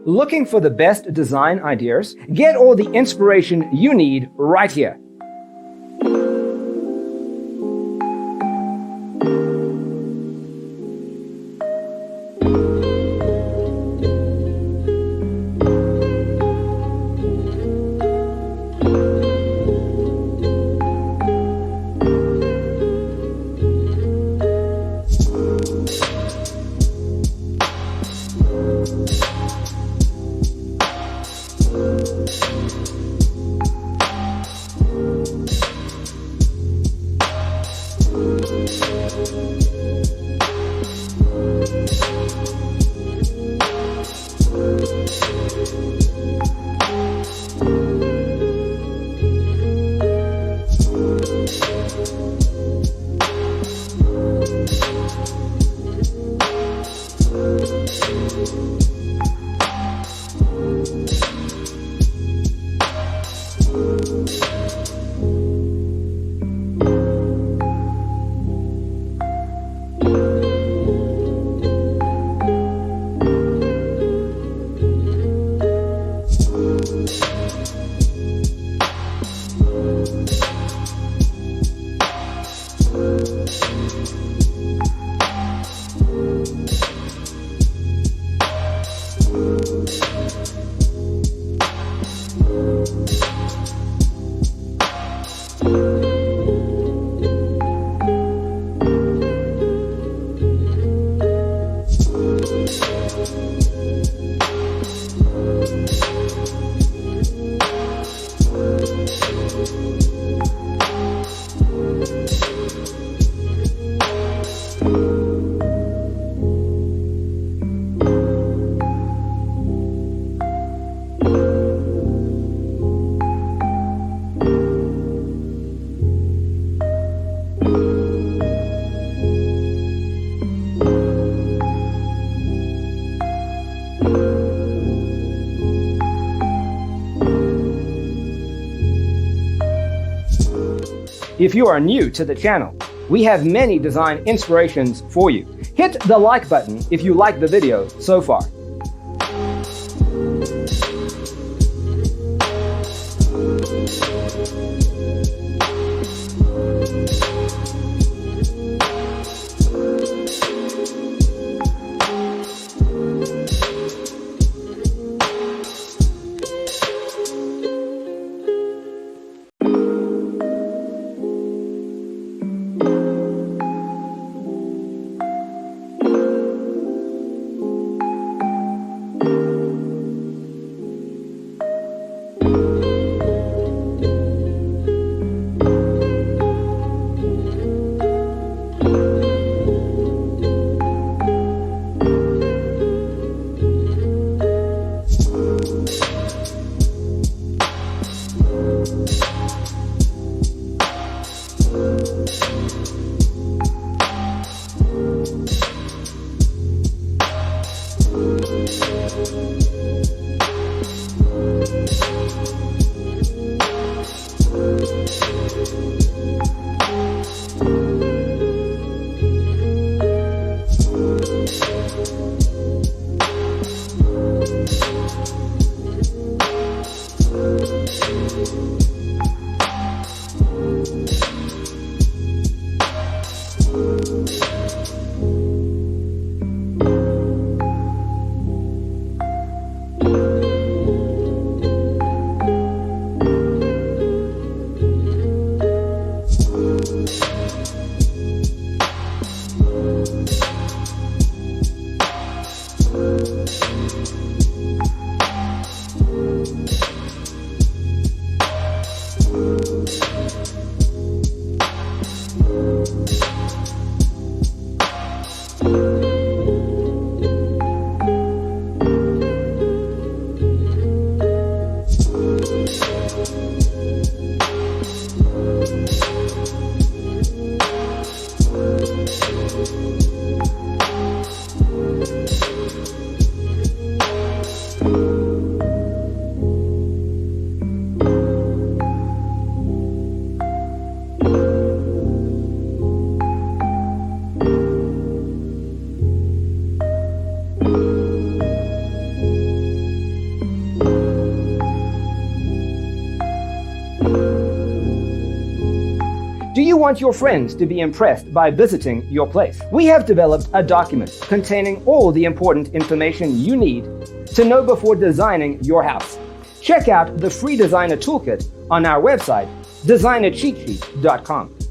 Looking for the best design ideas? Get all the inspiration you need right here. If you are new to the channel, we have many design inspirations for you. Hit the like button if you like the video so far. want your friends to be impressed by visiting your place. We have developed a document containing all the important information you need to know before designing your house. Check out the free designer toolkit on our website, designercheatsheet.com.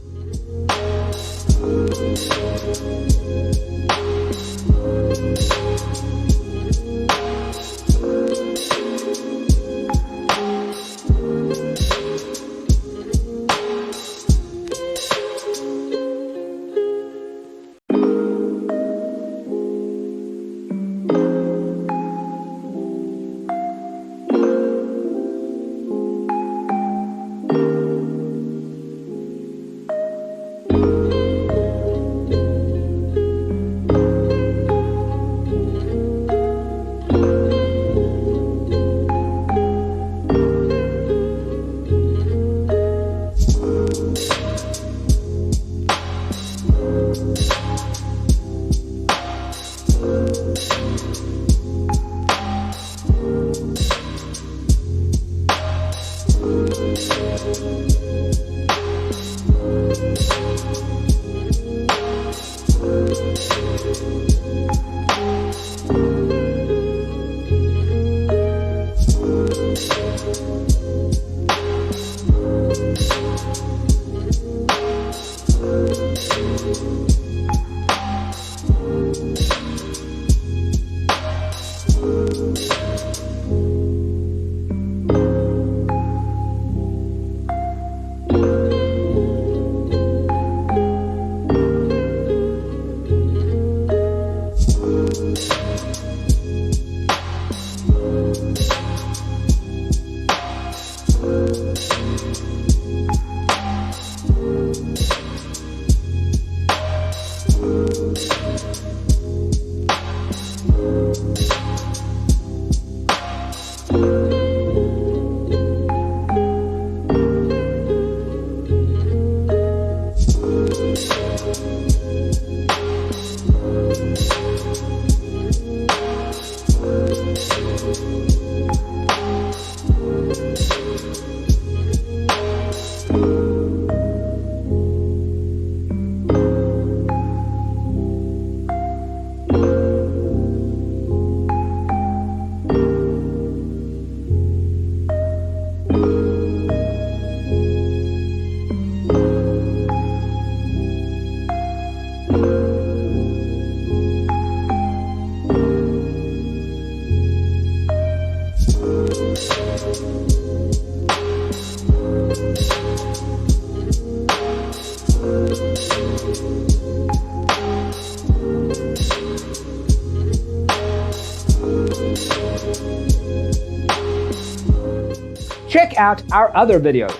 Check out our other videos.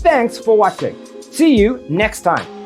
Thanks for watching. See you next time.